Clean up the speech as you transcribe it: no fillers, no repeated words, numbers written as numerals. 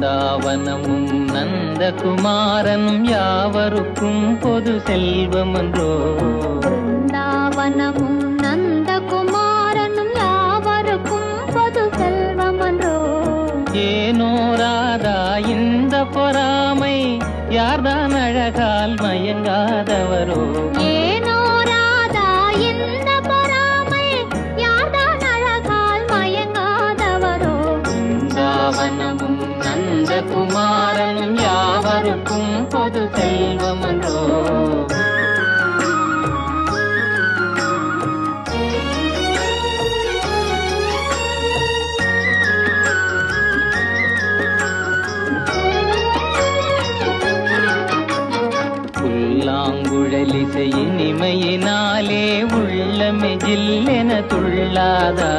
பிருந்தாவனமும் நந்தகுமாரனும் யாவருக்கும் பொது செல்வமன்றோ. பிருந்தாவனமும் நந்தகுமாரனும் யாவருக்கும் பொது செல்வமன்றோ. ஏனோ ராதா இந்த பொறாமை, யார்தான் அழகால் மயங்காதவரோ. ஏனோ ராதா இந்த பொறாமை, யார்தான் அழகால் மயங்காதவரோ. பிருந்தாவனமும் நந்தகுமாரனும் யாவருக்கும் பொது செல்வமன்றோ. புல்லாங்குழலிசை இனிமையினாலே உள்ளமே ஜில்லென துள்ளாதா.